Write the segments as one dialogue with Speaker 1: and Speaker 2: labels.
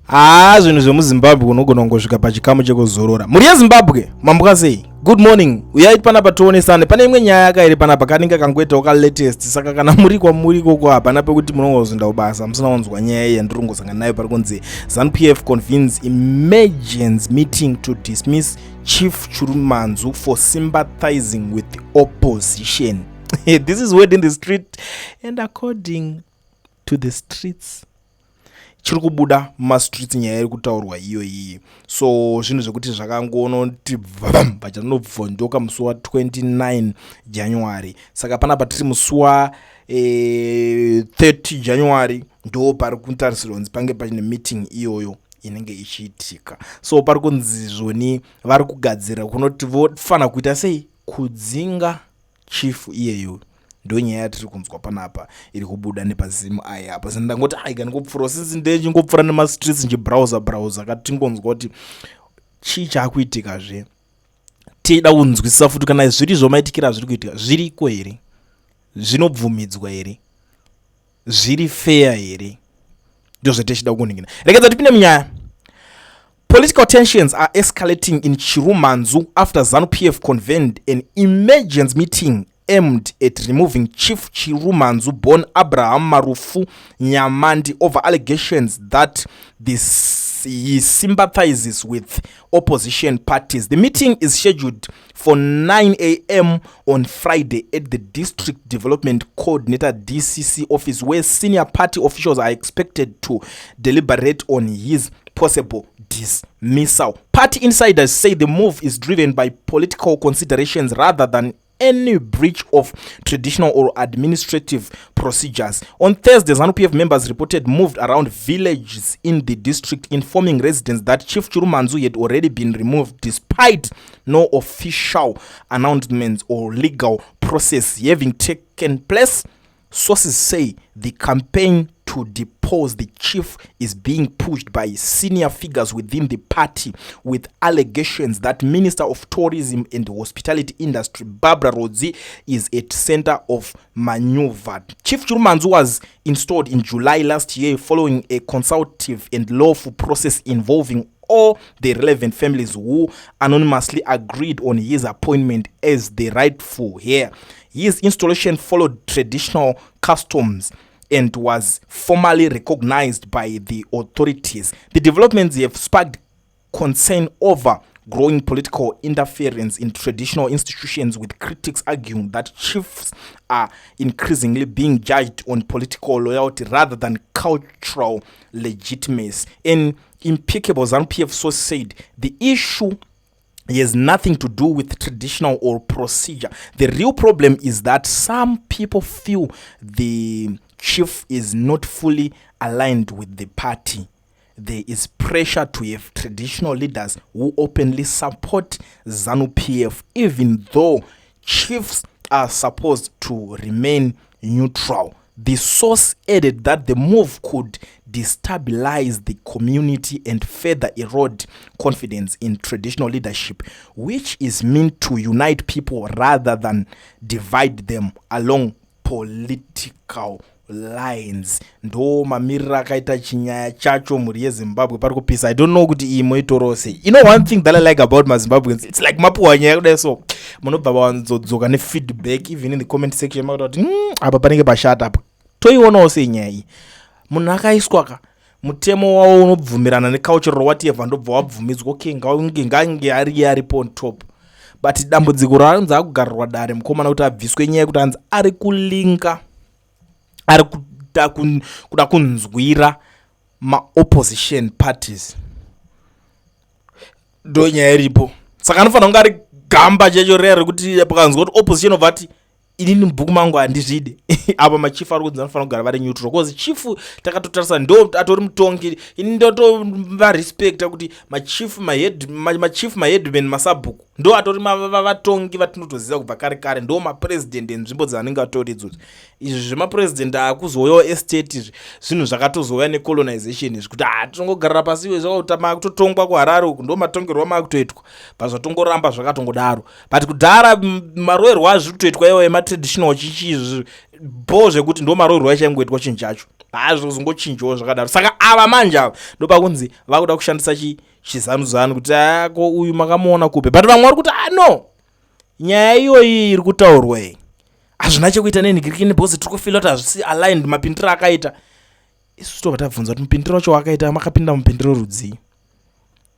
Speaker 1: Zvinhu zvemuZimbabwe unogona kungosvika pachikamu chekuzorora. Muri yeZimbabwe mambuka sei? Good morning. Uyai panapa tionesane. Pane imwe nyaya yakairi panapa kanenge kangoitawo ka latest. Saka kana muri kwamuri koko hapana pekuti munongozoenda kubasa musina kunzwa nyaya iyi yandiri kungosangana nayo pari kunzi ZANU-PF convenes emergency meeting to dismiss Chief Chirumanzu for sympathizing with the opposition. This is word in the street, and according to the streets chiri kubuda mumastreets nyaya iri kutaurwa iyo iyi. So zvinhu zvekuti zvakangonoti pachanobvondoka musi wa 29 January. Saka panapa tiri musi wa 30 January ndo pari kutarisirwa kunzi pange pachine meeting iyoyo inenge ichiitika. So pari kunzi zvoni vari kugadzira kunoti vofana kuita sei kudzinga chief iyeyo. Ndo nyaya yatiri kunzwa panapa iri kubuda nepazimu aya apa. Sendangoti ngopfura since ndechingopfura nemastreets nchibrowser katingonzwa kuti chii chakuitika zve. Tida kunzwisisa futi kana zviri zvomaitikira zviri kuitika zviriko here, zvinobvumidzwa here, zviri fair here, ndo zvetechida kuningira. Rekedza tipinde munyaya. Political tensions are escalating in Chirumanzu after ZANU-PF convened an emergency meeting aimed at removing Chief Chirumanzu born Abraham Marufu Nyamandi over allegations that he sympathizes with opposition parties. The meeting is scheduled for 9 a.m. on Friday at the District Development Coordinator DCC office, where senior party officials are expected to deliberate on his possible dismissal. Party insiders say the move is driven by political considerations rather than any breach of traditional or administrative procedures. On Thursday, ZANU-PF members reported moved around villages in the district, informing residents that Chief Chirumanzu had already been removed despite no official announcements or legal process having taken place. Sources say the campaign to depose the chief is being pushed by senior figures within the party, with allegations that Minister of Tourism and Hospitality Industry Barbara Rodzi is at center of maneuver. Chief Chirumanzu was installed in July last year following a consultative and lawful process involving all the relevant families who anonymously agreed on his appointment as the rightful heir. His installation followed traditional customs and was formally recognized by the authorities. The developments have sparked concern over growing political interference in traditional institutions, with critics arguing that chiefs are increasingly being judged on political loyalty rather than cultural legitimacy. An impeccable ZANU-PF source said the issue has nothing to do with traditional or procedure. The real problem is that some people feel the chief is not fully aligned with the party. There is pressure to have traditional leaders who openly support ZANU-PF, even though chiefs are supposed to remain neutral. The source added that the move could destabilize the community and further erode confidence in traditional leadership, which is meant to unite people rather than divide them along political lines. Ndo mamirira akaita chinyaya chacho muri yeZimbabwe pari kupisa. I don't know kuti iyi moitoro sei. You know one thing that I like about my Zimbabweans, it's like mapuwa nyaya kudai, so munobva vanzodzoka ne feedback even in the comment section makati apa panenge pashata apa. Toionawo sei nyaya iyi. Munhu akaiswa ka mutemo wawo unobvumirana necultural whatever ndobva wabvumidzwa, okay, ngange aripo on top. But dambudziko raanzi akugarirwa dare mukomana kuti abviswe nyaya kuti anzi ari kulinga, ari kuda kunzwira ma-opposition parties. Ndo nyaya iripo. Saka anofanira kunge ari gamba chacho rere kuti pakanzwa kuti opposition obvati inini mubhuku mangu handizvide. Apa machifu ari kunzi anofanira kugara vari neutral, because chifu takatotarisa ndo atori mutongi. Ini ndotovarespecta kuti machifu, maheadman, masabhuku ndo atori vatongi vatinotoziva kubva kare kare, ndo mapresident enzvimbo dzaanenge atori idzodzo. Izvi zvemapresident akuzouyawo estate izvi zvinhu zvakatozouya necolonization izvi kuti tinongogarira pasi iwe zvakautama kutotongwa kuHarare uku ndo matongerwo maakutoitwa pazvatongoramba zvakatongodaro. But kudhara maroverwo azviri kutoitwa iwo ematraditional chichi bo zvekuti ndo maroverwo achaingoitwa chinhu chacho zvozongochinjawo zvakadaro. Saka ava manje ava ndo pakunzi vakuda kushandisa chizanuzanu kuti ko uyu makamuona kupe, but vamwe vari kuti no, nyaya iyoyi iri kutaurwa iyi hazvina chekuita nenhingirikini because tiri kufila kuti hazvisi aligned mapindiro akaita. Isu tobva tabvunza kuti mupindiro wacho wakaita makapinda mupindiro rudzii,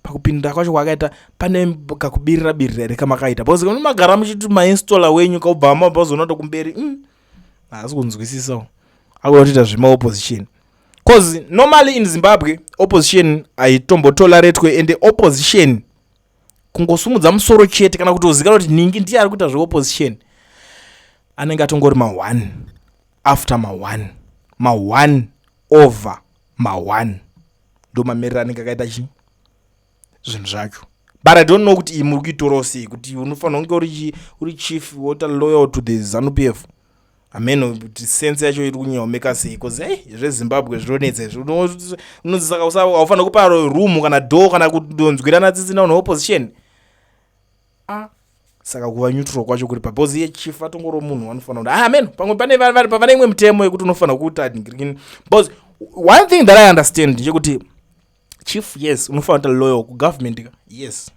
Speaker 1: pakupinda kwacho kwakaita pane kakubirira here kamakaita, because kana magara muchiti mainstalla wenyu kaubva mabazonoda kumberi haasi kunzwisisawo akutoita zvemaopposition. Because normally in Zimbabwe opposition aitombotoleratwe, and opposition kungosumudza musoro chete kana kutozikana kuti ningi ndiye ari kuita zveopposition anenge atongori ma1 after ma1 over ma1 ndo mamerero anenge akaita zvinhu zvacho. But I don't know kuti muri kuitorawo sei, kuti unofanira kunge uri chief wota loyal to the ZANU-PF. Ameno kuti sense yacho iri kunyaomeka sei, because zveZimbabwe zvinonetsa izvi. Unonzi saka haufanira kupa room kana door kana kudonzwirana tsitsina neopposition. Saka kuva neutral kwacho kuri because ye chief atongoro munhu anofanira kuti ameno pamwe pane imwe mitemo yekuti unofanira kuita ningirikini. Because one thing that I understand ndechekuti chief, yes, unofanira kuita loyal kugovernment. Yes,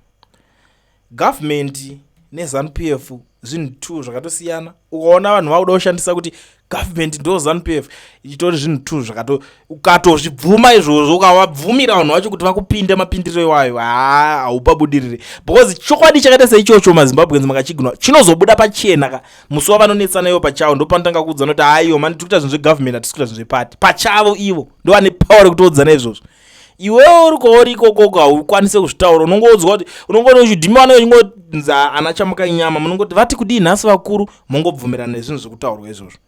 Speaker 1: government neZANU-PF zvinhu two zvakatosiyana. Ukaona vanhu vakuda kushandisa kuti government ndo ZANU-PF ichitori zvinhu two ukatozvibvuma izvozvo ukavabvumira vanhu vacho kuti vakupinde mapindiro iwayo haupabudirire, because chokwadi chakaita seichocho maZimbabweans makachiguna chinozobuda pachena musi wavanonetsana ivo pachavo. ndo panotanga kuudza kuti aiyo mani tikuita zvinhu zvegovernment hatisi kuita zvinhu zvepati pachavo. Ivo ndo vane power rekutoudzana izvozvo. Iwewo uri ikoko haukwanise kuzvitaura, unongoudzwa kuti unongona uchidhima vana vechingodza ana chamuka nyama munongoti vati kudii nhasi vakuru mongobvumirana nezvinhu zvekutaurwa izvozvo.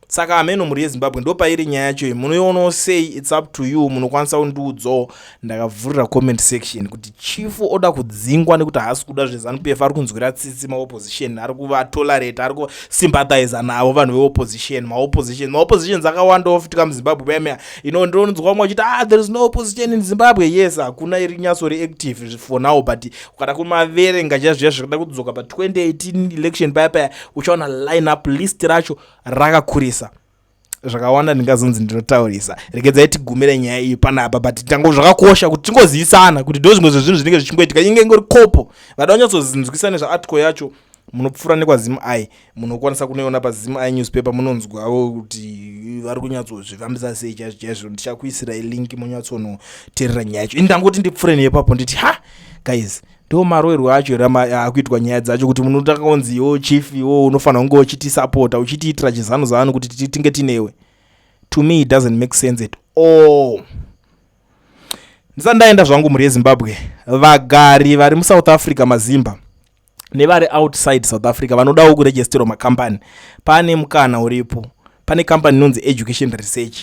Speaker 1: Saka ameno muri yeZimbabwe ndo pairi nyaya yacho iyi. Munoionawo sei? It's up to you. Munokwanisa kundiudzawo. Ndakavhurira comment section kuti chief oda kudzingwa nekuti haasi kuda zveZANU-PF, ari kunzwira tsitsi maopposition, ari kuvatolerate, ari kusympathize navo vanhu veopposition. Maoppositions akawandawo futi muZimbabwe payamea. Ndononzwa vamwe vachiti there is no opposition in Zimbabwe. Yes, hakuna iri nyasori active for now, but ukada kumaverenga zviya zvikuda kudzoka pa 2018 election paya uchaona line up list racho rakakurisa. Zvakawanda ndingazonzi ndinotaurisa, regedzai tigumire nyaya iyi panapa, but tango zvakakosha kuti tingozivisana kuti ndo zvimwe zvezvinhu zvinenge zvichingoitika. Inge ingori kopo vada kunyatsozinzwisisa nezvaarticle yacho munopfuura nekwaZim-Eye, munokwanisa kunoiona paZim-Eye newspaper. Munonzwawo kuti vari kunyatsozvifambisa sei chaizvo. Ndichakuisira link munyatsonoteerera nyaya yacho. Ndangoti ndipfuure nepapo nditi guys, ndo maroverwo acho akuitwa nyaya dzacho, kuti munotaka kunzi iwo chief iwo unofanira kunge uchitisapota uchitiitira chizano kuti tinge tinewe. To me it doesn't make sense at all. Ndisandaenda zvangu muri yeZimbabwe, vagari vari muSouth Africa mazimba nevari outside South Africa vanodawo kuregisterwa makambani, pane mukana uripo. Pane company inonzi Education Research.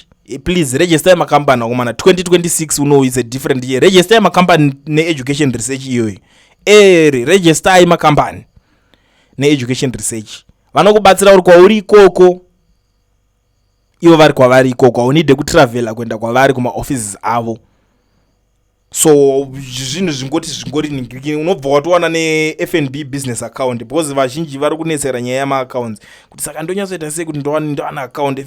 Speaker 1: Please register makambani akomana. 2026 is a different year. Register makambani ne-Education Research iyoyi. Register makambani ne-Education Research. Vanokubatsira uri kwauri ikoko, ivo vari kwavari ikoko. Haunide kutravela kuenda kwavari kuma-offices avo. So zvinhu zvingori ningirikini. Unobva watowana ne-FNB business account, because vazhinji vari kunetsera nyaya yama-accounts kuti saka ndonyatsoita sei kuti ndowana account,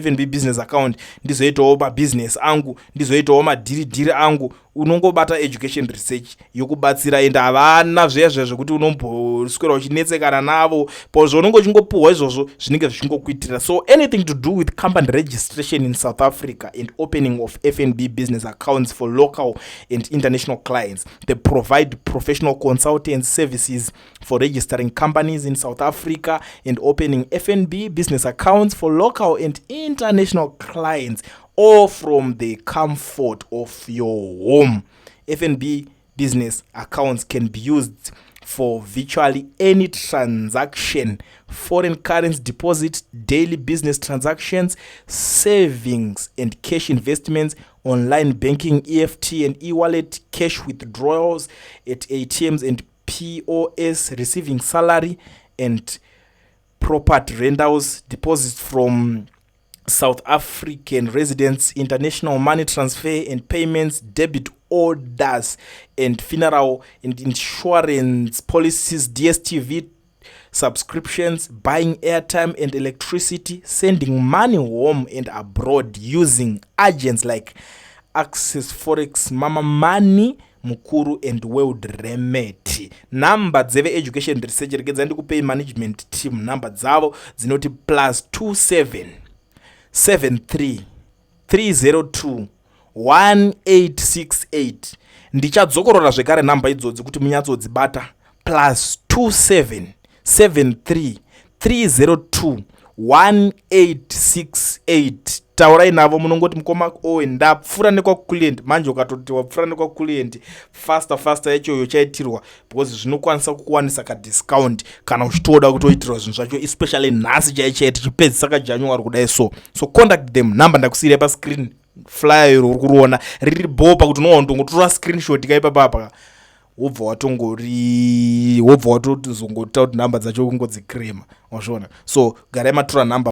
Speaker 1: FNB business account, ndizoitawo mabusiness angu, ndizoitawo madhiri angu. Unongobata Education Research yokubatsira, ende havana zvezvo zvekuti unomboswera uchinetsekana navo, pozvonongo chingopuhwa izvozvo zvinenge zvichingokuitira. So anything to do with company registration in South Africa and opening of FNB business accounts for local and international clients. They provide professional consultant services for registering companies in South Africa and opening FNB business accounts for local and international clients, all from the comfort of your home. FNB business accounts can be used for virtually any transaction: foreign currency deposit, daily business transactions, savings and cash investments, online banking, EFT and e-wallet, cash withdrawals at ATMs and POS, receiving salary and property rentals, deposits from South African residents, international money transfer and payments, debit orders and funeral and insurance policies, DSTV subscriptions, buying airtime and electricity, sending money home and abroad using agents like Access Forex, Mama Money, Mukuru and World Remedy. Number dzeve education research regedza ndikupay management team number dzavo dzinoti +27 73 302 1868. Ndichadzokorora zvekare namba idzodzi kuti munyatsodzibata +27 73 302 1868. Taurai navo munongoti mukoma ndapfura nekwaclient. Manje ukatoti wapfura nekwaclient faster yacho chaitirwa because zvinokwanisa kukuwanisa kadiscount kana uchitoda kutoitirwa zvinhu zvacho especially nhasi chaichaiti tichipedzisa kaJanuary kudai so contact them. Number ndakusiyira pa screen, flyer uri kuona riri bopa kuti unongotora screenshot kaipapa wobva watozongota kuti namba dzacho kungodzikrema wazviona. So garai matora namba